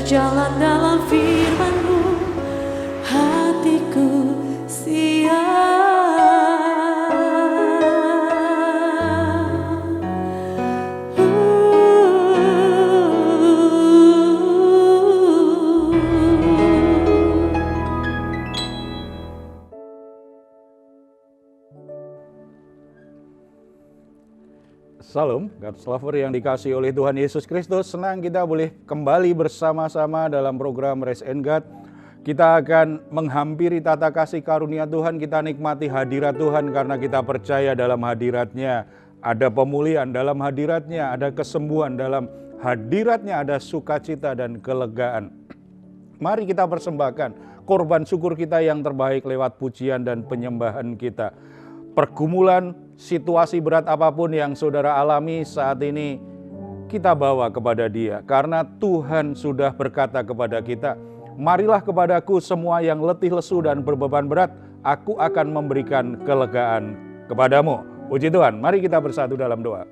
berjalan dalam firman-Mu, hatiku siap. Salam, God's lover yang dikasihi oleh Tuhan Yesus Kristus. Senang kita boleh kembali bersama-sama dalam program Rest and God. Kita akan menghampiri tata kasih karunia Tuhan, kita nikmati hadirat Tuhan karena kita percaya dalam hadiratnya. Ada pemulihan dalam hadiratnya, ada kesembuhan dalam hadiratnya, ada sukacita dan kelegaan. Mari kita persembahkan korban syukur kita yang terbaik lewat pujian dan penyembahan kita. Pergumulan, situasi berat apapun yang saudara alami saat ini, kita bawa kepada Dia. Karena Tuhan sudah berkata kepada kita, marilah kepadaku semua yang letih lesu dan berbeban berat, aku akan memberikan kelegaan kepadamu. Puji Tuhan, mari kita bersatu dalam doa.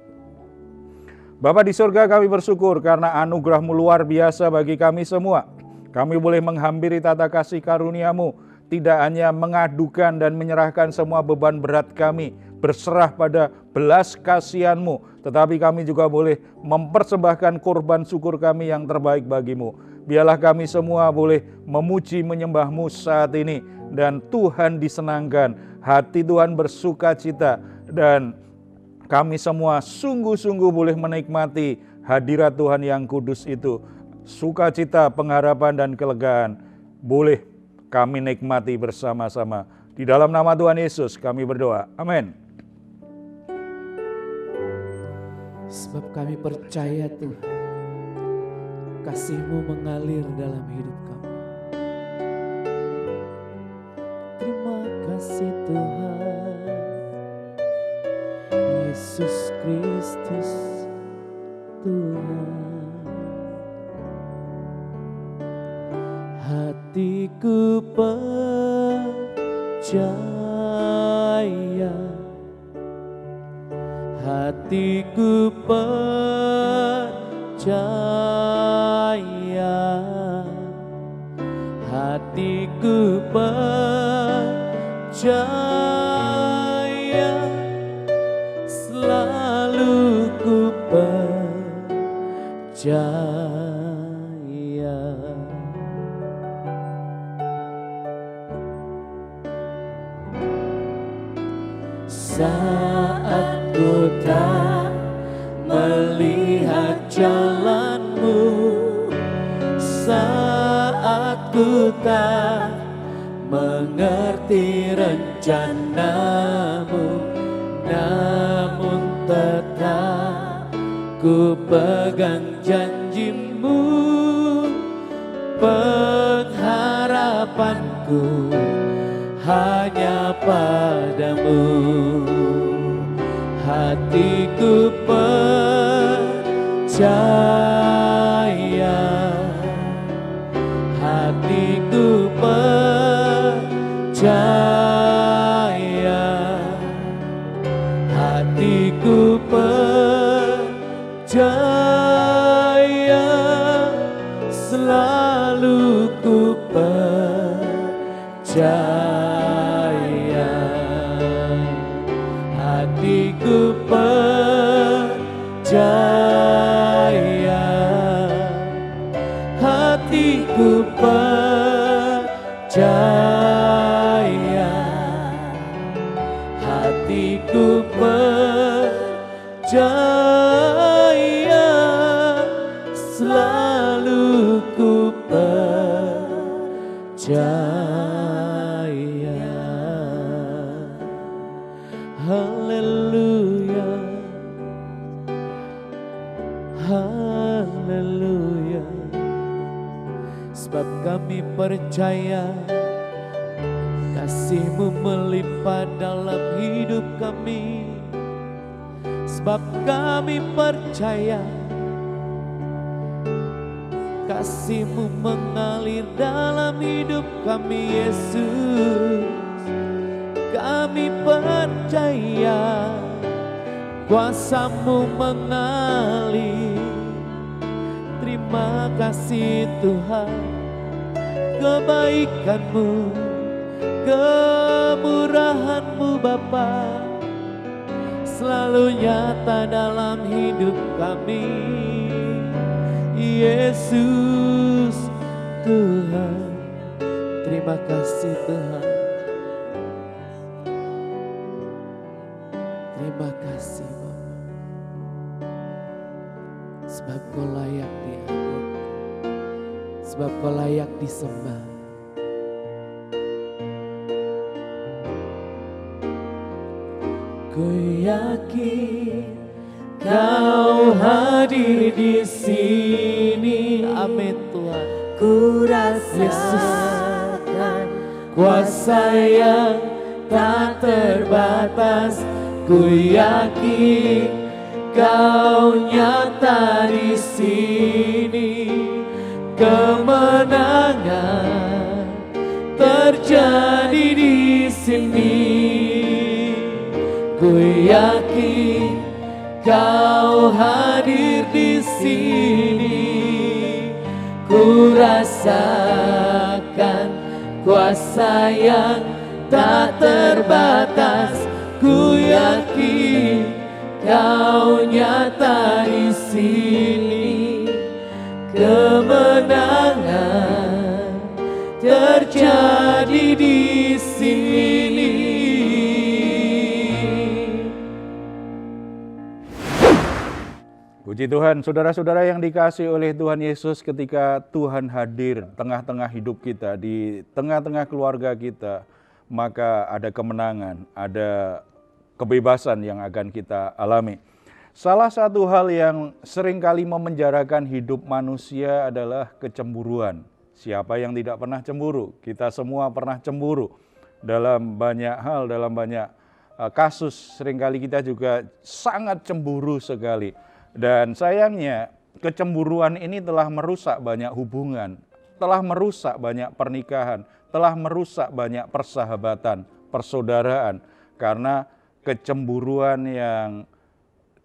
Bapa di surga, kami bersyukur karena anugerah-Mu luar biasa bagi kami semua. Kami boleh menghampiri tata kasih karunia-Mu, tidak hanya mengadukan dan menyerahkan semua beban berat kami, berserah pada belas kasihan-Mu, tetapi kami juga boleh mempersembahkan korban syukur kami yang terbaik bagi-Mu. Biarlah kami semua boleh memuji menyembah-Mu saat ini, dan Tuhan disenangkan, hati Tuhan bersuka cita, dan kami semua sungguh-sungguh boleh menikmati hadirat Tuhan yang kudus itu. Sukacita, pengharapan, dan kelegaan boleh kami nikmati bersama-sama. Di dalam nama Tuhan Yesus kami berdoa. Amin. Sebab kami percaya Tuhan, kasih-Mu mengalir dalam hidup kami. Terima kasih Tuhan, Yesus Kristus Tuhan. Hatiku percaya, hatiku percaya, hatiku percaya, selalu ku percaya. Saat ku tak melihat jalan-Mu, saat ku tak mengerti rencana-Mu, namun tetap ku pegang janji-Mu. Pengharapanku hanya padamu. Hatiku percaya, hatiku percaya, hatiku percaya, selalu ku percaya. Hatiku percaya, hatiku percaya, hatiku percaya, selalu ku percaya. Haleluya, haleluya. Sebab kami percaya kasih-Mu melimpah dalam hidup kami. Sebab kami percaya kasih-Mu mengalir dalam hidup kami, Yesus. Kami percaya kuasa-Mu mengalir Terima kasih Tuhan, kebaikan-Mu, kemurahan-Mu Bapa selalu nyata dalam hidup kami. Yesus Tuhan, terima kasih Tuhan. Terima kasih Bapa, sebab Kau layak diagung, sebab Kau layak disembah. Ku yakin Kau hadir di sini. Amin Tuhan. Ku rasakan Kuasa yang tak terbatas. Ku yakin Kau nyata di sini. Kemenangan terjadi di sini. Ku yakin Kau hadir di sini. Ku rasakan kuasa yang tak terbatas. Ku yakin Kau nyata di sini. Kemenangan terjadi di sini. Puji Tuhan, saudara-saudara yang dikasihi oleh Tuhan Yesus, ketika Tuhan hadir tengah-tengah hidup kita, di tengah-tengah keluarga kita, maka ada kemenangan, ada kebebasan yang akan kita alami. Salah satu hal yang seringkali memenjarakan hidup manusia adalah kecemburuan. Siapa yang tidak pernah cemburu? Kita semua pernah cemburu dalam banyak hal, dalam banyak kasus. Seringkali kita juga sangat cemburu sekali. Dan sayangnya kecemburuan ini telah merusak banyak hubungan, telah merusak banyak pernikahan, telah merusak banyak persahabatan, persaudaraan. Karena kecemburuan yang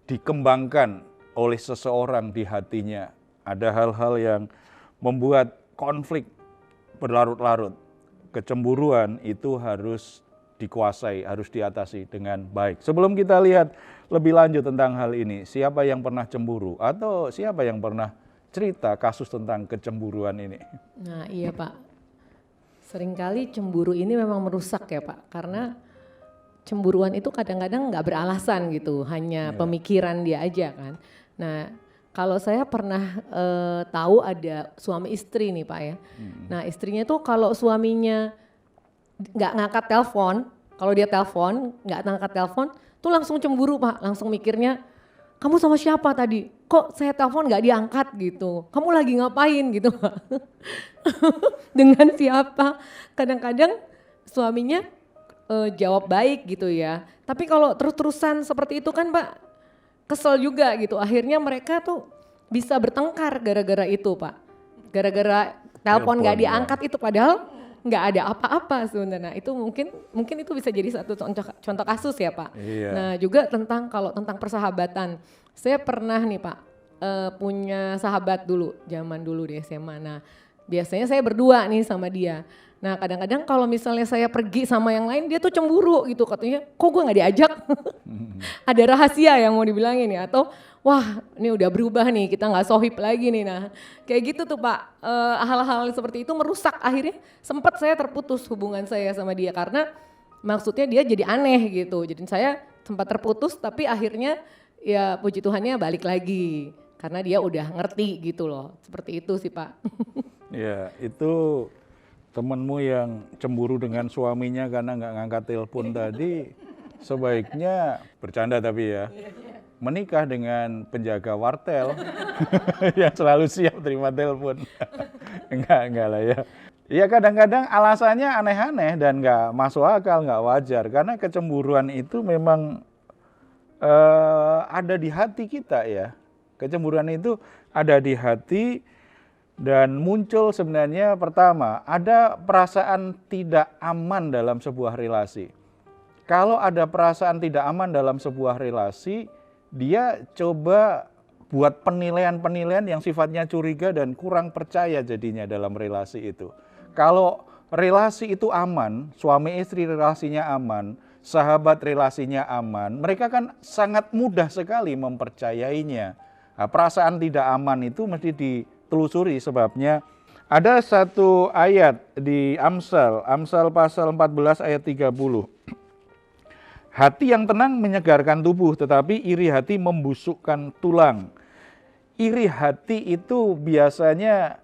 dikembangkan oleh seseorang di hatinya. Ada hal-hal yang membuat konflik berlarut-larut. Kecemburuan itu harus dikuasai, harus diatasi dengan baik. Sebelum kita lihat lebih lanjut tentang hal ini, siapa yang pernah cemburu atau siapa yang pernah cerita kasus tentang kecemburuan ini? Nah iya Pak, seringkali cemburu ini memang merusak ya Pak, karena cemburuan itu kadang-kadang nggak beralasan gitu, hanya pemikiran dia aja kan. Nah kalau saya pernah tahu ada suami istri nih Pak ya, nah istrinya tuh kalau suaminya nggak ngangkat telepon, kalau dia telepon nggak ngangkat telepon, tuh langsung cemburu Pak, langsung mikirnya kamu sama siapa tadi? Kok saya telepon nggak diangkat gitu? Kamu lagi ngapain gitu Pak? Dengan siapa? Kadang-kadang suaminya jawab baik gitu ya. Tapi kalau terus-terusan seperti itu kan Pak, kesel juga gitu. Akhirnya mereka tuh bisa bertengkar gara-gara itu Pak. Gara-gara telepon nggak diangkat itu, padahal nggak ada apa-apa sebenarnya. Itu mungkin itu bisa jadi satu contoh kasus ya Pak. Iya. Nah juga tentang persahabatan, saya pernah nih Pak punya sahabat dulu, zaman dulu di SMA. Nah biasanya saya berdua nih sama dia. Nah kadang-kadang kalau misalnya saya pergi sama yang lain, dia tuh cemburu gitu, katanya kok gue nggak diajak. Ada rahasia yang mau dibilangin ya, atau wah ini udah berubah nih, kita nggak sohib lagi nih. Nah kayak gitu tuh Pak, hal-hal seperti itu merusak. Akhirnya sempat saya terputus hubungan saya sama dia, karena maksudnya dia jadi aneh gitu. Jadi saya sempat terputus, tapi akhirnya ya puji Tuhannya balik lagi, karena dia udah ngerti gitu loh. Seperti itu sih Pak. Ya itu temanmu yang cemburu dengan suaminya karena nggak ngangkat telepon tadi, sebaiknya bercanda tapi ya, menikah dengan penjaga wartel yang selalu siap terima telepon. Enggak lah ya. Ya kadang-kadang alasannya aneh-aneh dan nggak masuk akal, nggak wajar. Karena kecemburuan itu memang ada di hati kita ya. Kecemburuan itu ada di hati dan muncul sebenarnya pertama, ada perasaan tidak aman dalam sebuah relasi. Kalau ada perasaan tidak aman dalam sebuah relasi, dia coba buat penilaian-penilaian yang sifatnya curiga dan kurang percaya jadinya dalam relasi itu. Kalau relasi itu aman, suami istri relasinya aman, sahabat relasinya aman, mereka kan sangat mudah sekali mempercayainya. Nah, perasaan tidak aman itu mesti ditelusuri sebabnya. Ada satu ayat di Amsal pasal 14 ayat 30. Hati yang tenang menyegarkan tubuh, tetapi iri hati membusukkan tulang. Iri hati itu biasanya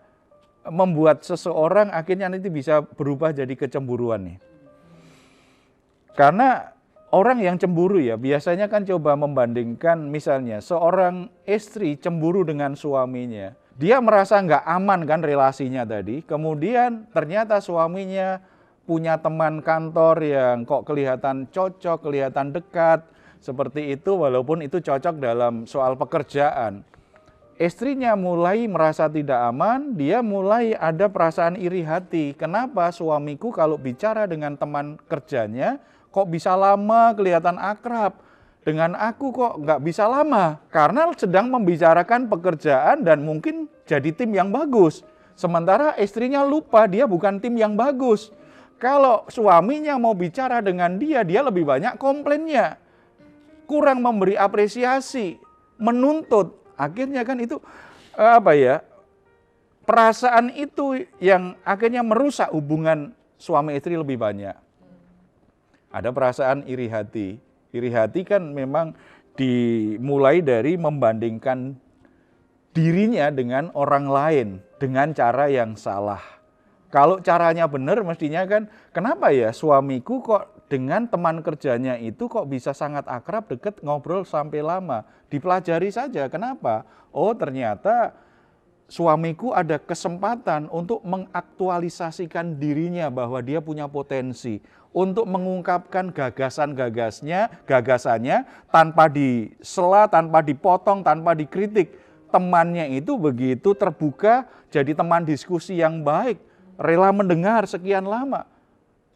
membuat seseorang akhirnya nanti bisa berubah jadi kecemburuan nih. Karena orang yang cemburu ya biasanya kan coba membandingkan, misalnya seorang istri cemburu dengan suaminya. Dia merasa nggak aman kan relasinya tadi, kemudian ternyata suaminya punya teman kantor yang kok kelihatan cocok, kelihatan dekat, seperti itu walaupun itu cocok dalam soal pekerjaan. Istrinya mulai merasa tidak aman, dia mulai ada perasaan iri hati. Kenapa suamiku kalau bicara dengan teman kerjanya kok bisa lama, kelihatan akrab. Dengan aku kok nggak bisa lama, karena sedang membicarakan pekerjaan dan mungkin jadi tim yang bagus. Sementara istrinya lupa dia bukan tim yang bagus. Kalau suaminya mau bicara dengan dia lebih banyak komplainnya. Kurang memberi apresiasi, menuntut. Akhirnya kan itu perasaan itu yang akhirnya merusak hubungan suami istri lebih banyak. Ada perasaan iri hati. Iri hati kan memang dimulai dari membandingkan dirinya dengan orang lain dengan cara yang salah. Kalau caranya benar mestinya kan, kenapa ya suamiku kok dengan teman kerjanya itu kok bisa sangat akrab, deket, ngobrol sampai lama. Dipelajari saja, kenapa? Oh ternyata suamiku ada kesempatan untuk mengaktualisasikan dirinya bahwa dia punya potensi. Untuk mengungkapkan gagasannya tanpa disela, tanpa dipotong, tanpa dikritik. Temannya itu begitu terbuka, jadi teman diskusi yang baik, rela mendengar sekian lama.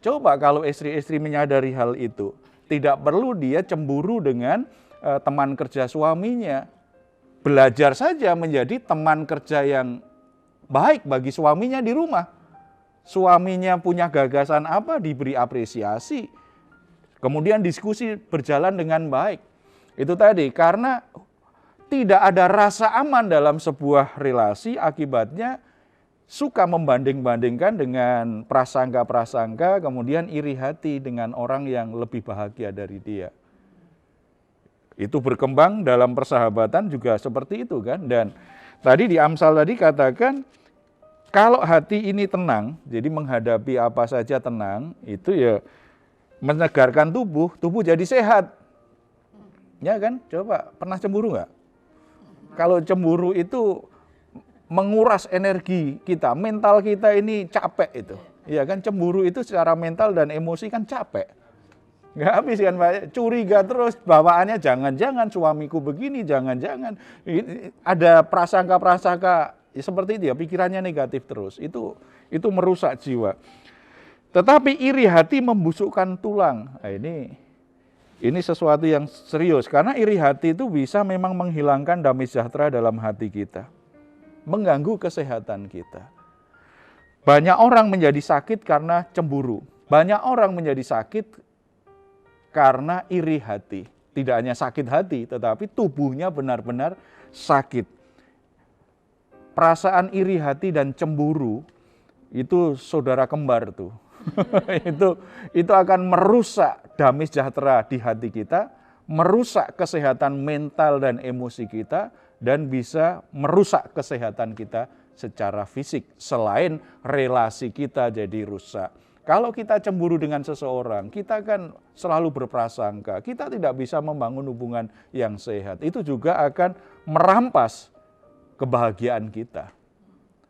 Coba kalau istri-istri menyadari hal itu, tidak perlu dia cemburu dengan teman kerja suaminya. Belajar saja menjadi teman kerja yang baik bagi suaminya di rumah. Suaminya punya gagasan apa, diberi apresiasi. Kemudian diskusi berjalan dengan baik. Itu tadi, karena tidak ada rasa aman dalam sebuah relasi, akibatnya suka membanding-bandingkan dengan prasangka-prasangka, kemudian iri hati dengan orang yang lebih bahagia dari dia. Itu berkembang dalam persahabatan juga seperti itu kan. Dan tadi di Amsal tadi katakan, kalau hati ini tenang, jadi menghadapi apa saja tenang, itu ya menyegarkan tubuh, tubuh jadi sehat. Ya kan, coba pernah cemburu nggak? Kalau cemburu itu menguras energi kita, mental kita ini capek itu. Ya kan, cemburu itu secara mental dan emosi kan capek. Nggak habis kan Pak, curiga terus, bawaannya jangan-jangan suamiku begini, jangan-jangan. Ada prasangka-prasangka seperti itu ya, pikirannya negatif terus. Itu merusak jiwa. Tetapi iri hati membusukkan tulang. Nah, ini sesuatu yang serius, karena iri hati itu bisa memang menghilangkan damai sejahtera dalam hati kita. Mengganggu kesehatan kita. Banyak orang menjadi sakit karena cemburu. Banyak orang menjadi sakit karena iri hati. Tidak hanya sakit hati, tetapi tubuhnya benar-benar sakit. Perasaan iri hati dan cemburu itu saudara kembar tuh. itu akan merusak damai sejahtera di hati kita, merusak kesehatan mental dan emosi kita, dan bisa merusak kesehatan kita secara fisik, selain relasi kita jadi rusak. Kalau kita cemburu dengan seseorang, kita kan selalu berprasangka, kita tidak bisa membangun hubungan yang sehat. Itu juga akan merampas kebahagiaan kita.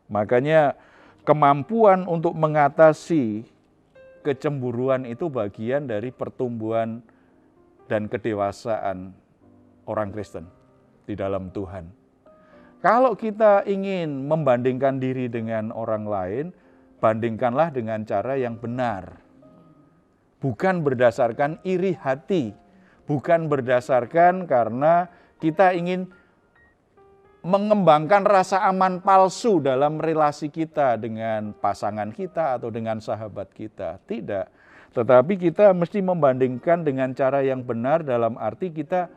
Makanya kemampuan untuk mengatasi kecemburuan itu bagian dari pertumbuhan dan kedewasaan orang Kristen di dalam Tuhan. Kalau kita ingin membandingkan diri dengan orang lain, bandingkanlah dengan cara yang benar. Bukan berdasarkan iri hati, bukan berdasarkan karena kita ingin mengembangkan rasa aman palsu dalam relasi kita dengan pasangan kita atau dengan sahabat kita. Tidak. Tetapi kita mesti membandingkan dengan cara yang benar dalam arti kita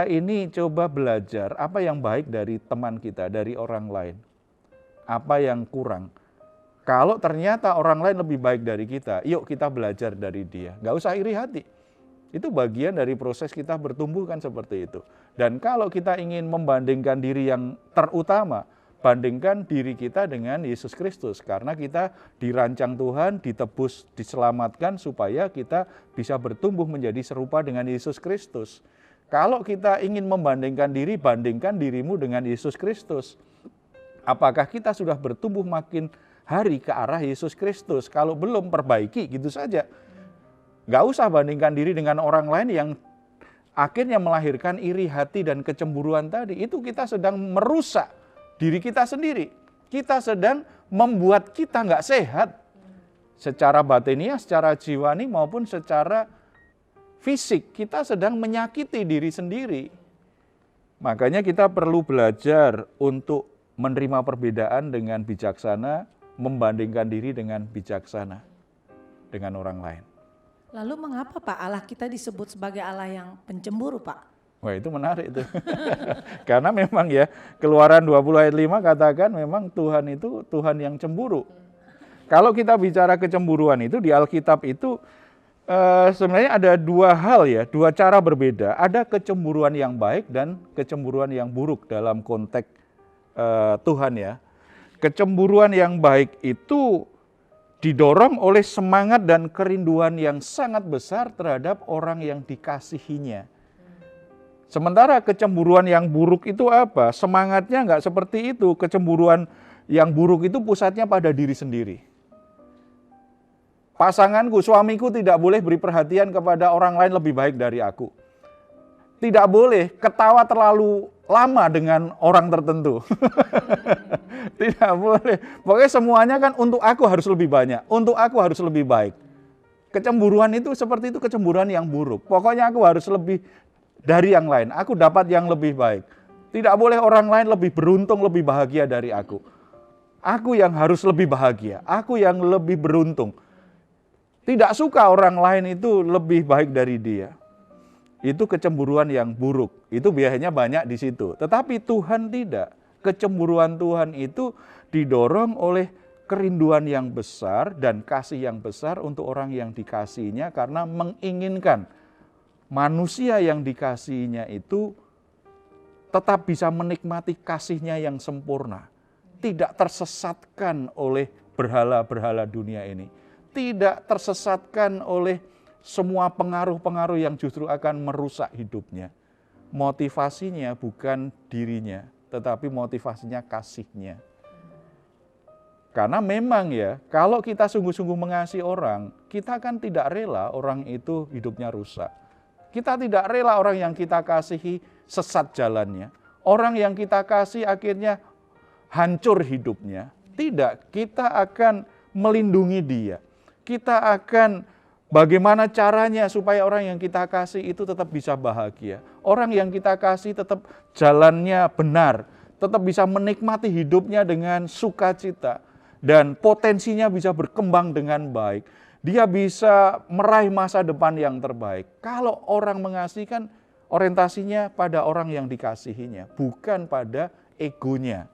ini coba belajar apa yang baik dari teman kita, dari orang lain. Apa yang kurang. Kalau ternyata orang lain lebih baik dari kita, yuk kita belajar dari dia. Nggak usah iri hati. Itu bagian dari proses kita bertumbuh kan seperti itu. Dan kalau kita ingin membandingkan diri yang terutama, bandingkan diri kita dengan Yesus Kristus. Karena kita dirancang Tuhan, ditebus, diselamatkan supaya kita bisa bertumbuh menjadi serupa dengan Yesus Kristus. Kalau kita ingin membandingkan diri, bandingkan dirimu dengan Yesus Kristus. Apakah kita sudah bertumbuh makin hari ke arah Yesus Kristus? Kalau belum, perbaiki gitu saja. Gak usah bandingkan diri dengan orang lain yang akhirnya melahirkan iri hati dan kecemburuan tadi. Itu kita sedang merusak diri kita sendiri. Kita sedang membuat kita gak sehat. Secara batiniah, secara jiwani maupun secara fisik. Kita sedang menyakiti diri sendiri. Makanya kita perlu belajar untuk menerima perbedaan dengan bijaksana, membandingkan diri dengan bijaksana dengan orang lain. Lalu mengapa Pak Allah kita disebut sebagai Allah yang pencemburu Pak? Wah itu menarik itu. Karena memang ya Keluaran 20 ayat 5 katakan memang Tuhan itu Tuhan yang cemburu. Kalau kita bicara kecemburuan itu di Alkitab itu sebenarnya ada dua hal ya, dua cara berbeda. Ada kecemburuan yang baik dan kecemburuan yang buruk dalam konteks Tuhan ya. Kecemburuan yang baik itu didorong oleh semangat dan kerinduan yang sangat besar terhadap orang yang dikasihinya. Sementara kecemburuan yang buruk itu apa? Semangatnya enggak seperti itu. Kecemburuan yang buruk itu pusatnya pada diri sendiri. Pasanganku, suamiku tidak boleh beri perhatian kepada orang lain lebih baik dari aku. Tidak boleh ketawa terlalu lama dengan orang tertentu. Tidak boleh. Pokoknya semuanya kan untuk aku harus lebih banyak. Untuk aku harus lebih baik. Kecemburuan itu seperti itu, kecemburuan yang buruk. Pokoknya aku harus lebih dari yang lain. Aku dapat yang lebih baik. Tidak boleh orang lain lebih beruntung, lebih bahagia dari aku. Aku yang harus lebih bahagia. Aku yang lebih beruntung. Tidak suka orang lain itu lebih baik dari dia. Itu kecemburuan yang buruk. Itu biasanya banyak di situ. Tetapi Tuhan tidak. Kecemburuan Tuhan itu didorong oleh kerinduan yang besar dan kasih yang besar untuk orang yang dikasihinya karena menginginkan manusia yang dikasihinya itu tetap bisa menikmati kasihnya yang sempurna. Tidak tersesatkan oleh berhala-berhala dunia ini. Tidak tersesatkan oleh semua pengaruh-pengaruh yang justru akan merusak hidupnya. Motivasinya bukan dirinya, tetapi motivasinya kasihnya. Karena memang ya, kalau kita sungguh-sungguh mengasihi orang, kita kan tidak rela orang itu hidupnya rusak. Kita tidak rela orang yang kita kasihi sesat jalannya. Orang yang kita kasih akhirnya hancur hidupnya. Tidak, kita akan melindungi dia. Kita akan bagaimana caranya supaya orang yang kita kasih itu tetap bisa bahagia. Orang yang kita kasih tetap jalannya benar, tetap bisa menikmati hidupnya dengan sukacita. Dan potensinya bisa berkembang dengan baik. Dia bisa meraih masa depan yang terbaik. Kalau orang mengasihi kan orientasinya pada orang yang dikasihinya, bukan pada egonya.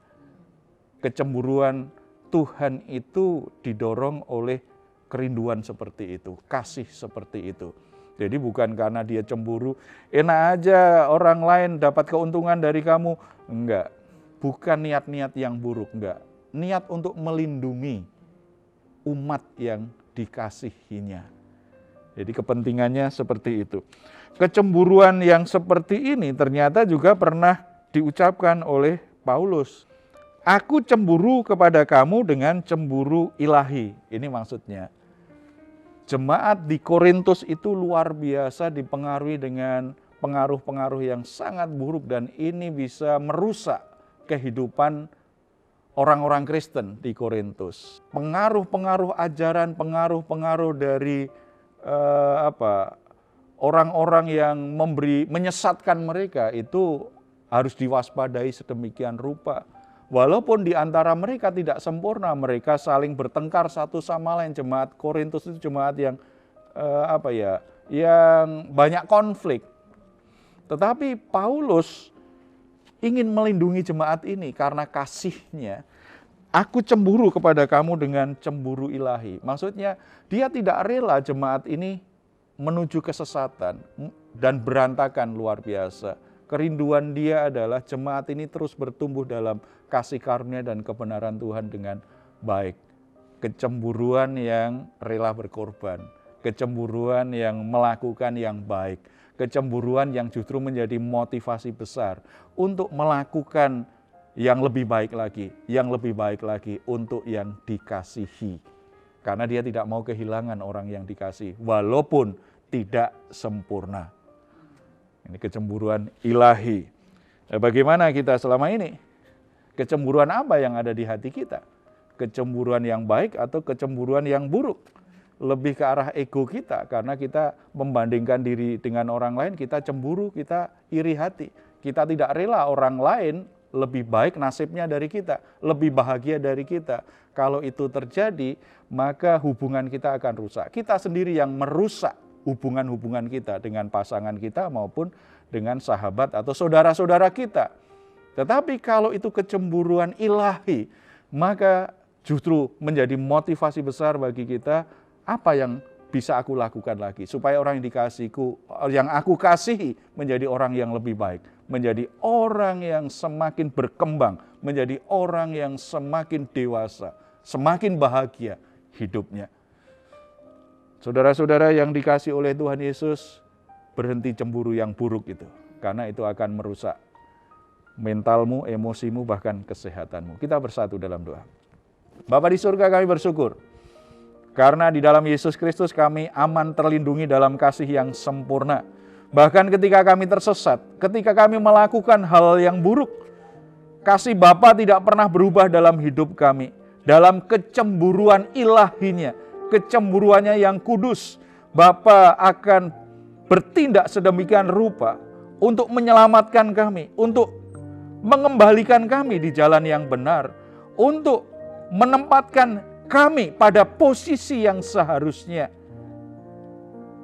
Kecemburuan Tuhan itu didorong oleh kerinduan seperti itu, kasih seperti itu. Jadi bukan karena dia cemburu, enak aja orang lain dapat keuntungan dari kamu. Enggak, bukan niat-niat yang buruk, enggak. Niat untuk melindungi umat yang dikasihinya. Jadi kepentingannya seperti itu. Kecemburuan yang seperti ini ternyata juga pernah diucapkan oleh Paulus. Aku cemburu kepada kamu dengan cemburu ilahi. Ini maksudnya. Jemaat di Korintus itu luar biasa dipengaruhi dengan pengaruh-pengaruh yang sangat buruk dan ini bisa merusak kehidupan orang-orang Kristen di Korintus. Pengaruh-pengaruh ajaran, pengaruh-pengaruh dari orang-orang yang menyesatkan mereka itu harus diwaspadai sedemikian rupa. Walaupun di antara mereka tidak sempurna, mereka saling bertengkar satu sama lain. Jemaat Korintus itu jemaat yang yang banyak konflik. Tetapi Paulus ingin melindungi jemaat ini karena kasihnya. Aku cemburu kepada kamu dengan cemburu ilahi. Maksudnya dia tidak rela jemaat ini menuju kesesatan dan berantakan luar biasa. Kerinduan dia adalah jemaat ini terus bertumbuh dalam kasih karunia dan kebenaran Tuhan dengan baik. Kecemburuan yang rela berkorban, kecemburuan yang melakukan yang baik, kecemburuan yang justru menjadi motivasi besar untuk melakukan yang lebih baik lagi, yang lebih baik lagi untuk yang dikasihi. Karena dia tidak mau kehilangan orang yang dikasihi, walaupun tidak sempurna. Ini kecemburuan ilahi. Bagaimana kita selama ini? Kecemburuan apa yang ada di hati kita? Kecemburuan yang baik atau kecemburuan yang buruk? Lebih ke arah ego kita, karena kita membandingkan diri dengan orang lain, kita cemburu, kita iri hati. Kita tidak rela orang lain lebih baik nasibnya dari kita, lebih bahagia dari kita. Kalau itu terjadi, maka hubungan kita akan rusak. Kita sendiri yang merusak hubungan-hubungan kita dengan pasangan kita maupun dengan sahabat atau saudara-saudara kita. Tetapi kalau itu kecemburuan ilahi, maka justru menjadi motivasi besar bagi kita, apa yang bisa aku lakukan lagi supaya orang yang aku kasihi menjadi orang yang lebih baik, menjadi orang yang semakin berkembang, menjadi orang yang semakin dewasa, semakin bahagia hidupnya. Saudara-saudara yang dikasihi oleh Tuhan Yesus, berhenti cemburu yang buruk itu, karena itu akan merusak mentalmu, emosimu, bahkan kesehatanmu. Kita bersatu dalam doa. Bapa di surga, kami bersyukur karena di dalam Yesus Kristus kami aman terlindungi dalam kasih yang sempurna. Bahkan ketika kami tersesat, ketika kami melakukan hal yang buruk, kasih Bapa tidak pernah berubah dalam hidup kami. Dalam kecemburuan ilahinya, kecemburuannya yang kudus, Bapa akan bertindak sedemikian rupa untuk menyelamatkan kami, untuk mengembalikan kami di jalan yang benar, untuk menempatkan kami pada posisi yang seharusnya.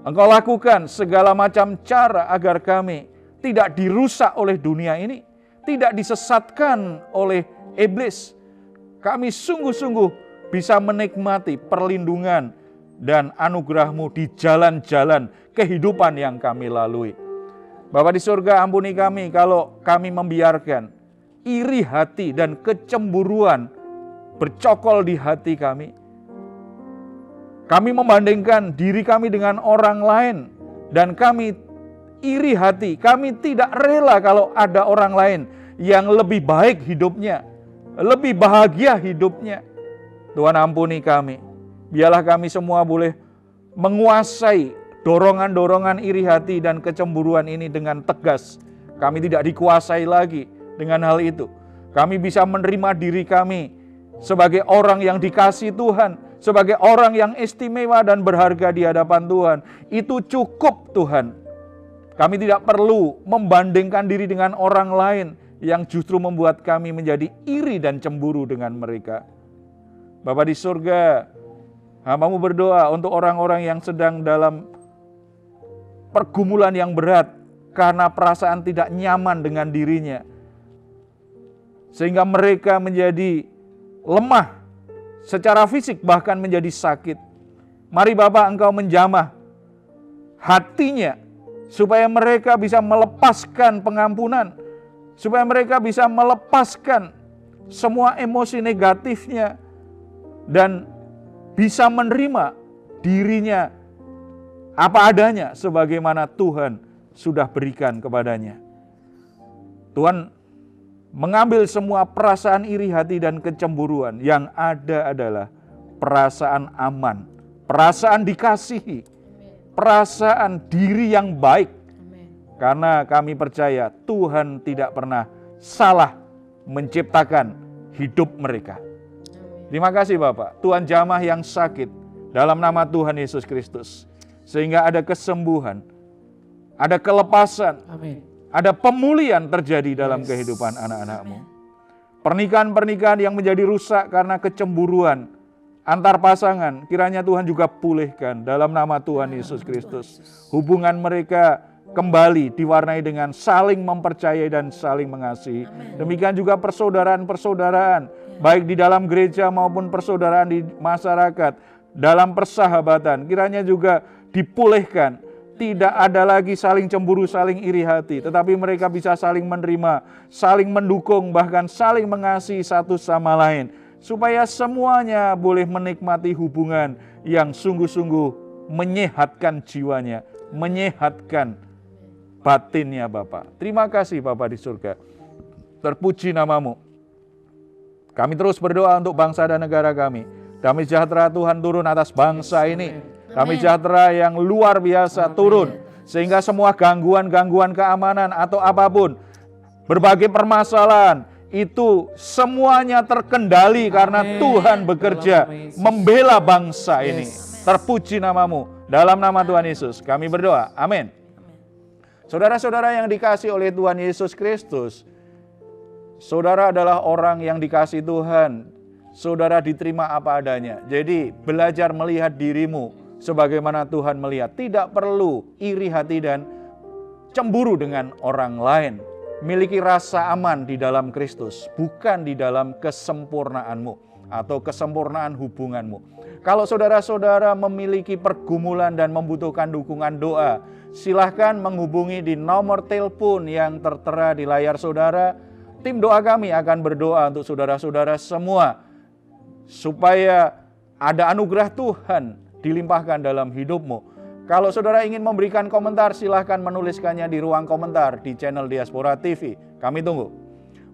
Engkau lakukan segala macam cara agar kami tidak dirusak oleh dunia ini, tidak disesatkan oleh iblis. Kami sungguh-sungguh bisa menikmati perlindungan dan anugerah-Mu di jalan-jalan kehidupan yang kami lalui. Bapa di surga, ampuni kami kalau kami membiarkan iri hati dan kecemburuan bercokol di hati kami. Kami membandingkan diri kami dengan orang lain dan kami iri hati. Kami tidak rela kalau ada orang lain yang lebih baik hidupnya, lebih bahagia hidupnya. Tuhan ampuni kami. Biarlah kami semua boleh menguasai dorongan-dorongan iri hati dan kecemburuan ini dengan tegas. Kami tidak dikuasai lagi dengan hal itu. Kami bisa menerima diri kami sebagai orang yang dikasihi Tuhan, sebagai orang yang istimewa dan berharga di hadapan Tuhan. Itu cukup Tuhan. Kami tidak perlu membandingkan diri dengan orang lain yang justru membuat kami menjadi iri dan cemburu dengan mereka. Bapa di surga, hamba-Mu berdoa untuk orang-orang yang sedang dalam pergumulan yang berat karena perasaan tidak nyaman dengan dirinya, sehingga mereka menjadi lemah secara fisik, bahkan menjadi sakit. Mari Bapa, Engkau menjamah hatinya supaya mereka bisa melepaskan pengampunan, supaya mereka bisa melepaskan semua emosi negatifnya dan bisa menerima dirinya apa adanya sebagaimana Tuhan sudah berikan kepadanya. Tuhan mengambil semua perasaan iri hati dan kecemburuan, yang ada adalah perasaan aman, perasaan dikasihi, perasaan diri yang baik. Karena kami percaya Tuhan tidak pernah salah menciptakan hidup mereka. Terima kasih Bapak, Tuhan jamah yang sakit dalam nama Tuhan Yesus Kristus. Sehingga ada kesembuhan, ada kelepasan, Amin. ada pemulihan terjadi dalam kehidupan anak-anakmu. Pernikahan-pernikahan yang menjadi rusak karena kecemburuan antar pasangan, kiranya Tuhan juga pulihkan dalam nama Tuhan Yesus Kristus. Hubungan mereka kembali diwarnai dengan saling mempercayai dan saling mengasihi. Demikian juga persaudaraan-persaudaraan, baik di dalam gereja maupun persaudaraan di masyarakat, dalam persahabatan, kiranya juga dipulihkan. Tidak ada lagi saling cemburu, saling iri hati, tetapi mereka bisa saling menerima, saling mendukung, bahkan saling mengasihi satu sama lain. Supaya semuanya boleh menikmati hubungan yang sungguh-sungguh menyehatkan jiwanya, menyehatkan batinnya Bapa. Terima kasih Bapa di surga. Terpuji namamu. Kami terus berdoa untuk bangsa dan negara kami. Damai sejahtera Tuhan turun atas bangsa ini. Damai sejahtera yang luar biasa turun. Sehingga semua gangguan-gangguan keamanan atau apapun, berbagai permasalahan, itu semuanya terkendali karena Tuhan bekerja membela bangsa ini. Terpuji namamu. Dalam nama Tuhan Yesus kami berdoa. Amin. Saudara-saudara yang dikasihi oleh Tuhan Yesus Kristus, saudara adalah orang yang dikasihi Tuhan. Saudara diterima apa adanya. Jadi belajar melihat dirimu sebagaimana Tuhan melihat. Tidak perlu iri hati dan cemburu dengan orang lain. Miliki rasa aman di dalam Kristus, bukan di dalam kesempurnaanmu atau kesempurnaan hubunganmu. Kalau saudara-saudara memiliki pergumulan dan membutuhkan dukungan doa, silahkan menghubungi di nomor telepon yang tertera di layar saudara. Tim doa kami akan berdoa untuk saudara-saudara semua, supaya ada anugerah Tuhan dilimpahkan dalam hidupmu. Kalau saudara ingin memberikan komentar, silahkan menuliskannya di ruang komentar di channel Diaspora TV. Kami tunggu.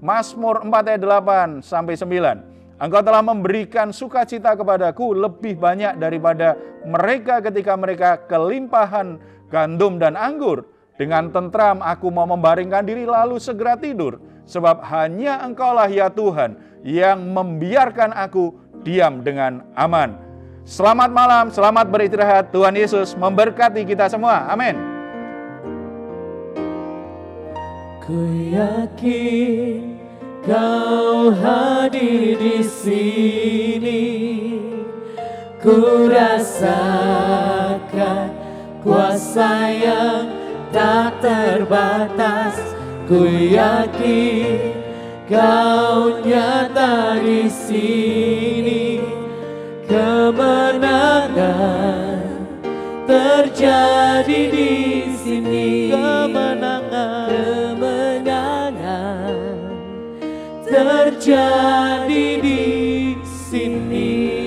Mazmur 4 ayat 8 sampai 9. Engkau telah memberikan sukacita kepadaku lebih banyak daripada mereka ketika mereka kelimpahan gandum dan anggur. Dengan tentram aku mau membaringkan diri lalu segera tidur. Sebab hanya Engkaulah ya Tuhan yang membiarkan aku diam dengan aman. Selamat malam, selamat beristirahat. Tuhan Yesus memberkati kita semua. Amin. Ku yakin Kau hadir di sini. Ku rasakan kuasa yang tak terbatas. Ku yakin Kau nyata di sini. Kemenangan terjadi di sini. Kemenangan terjadi di sini.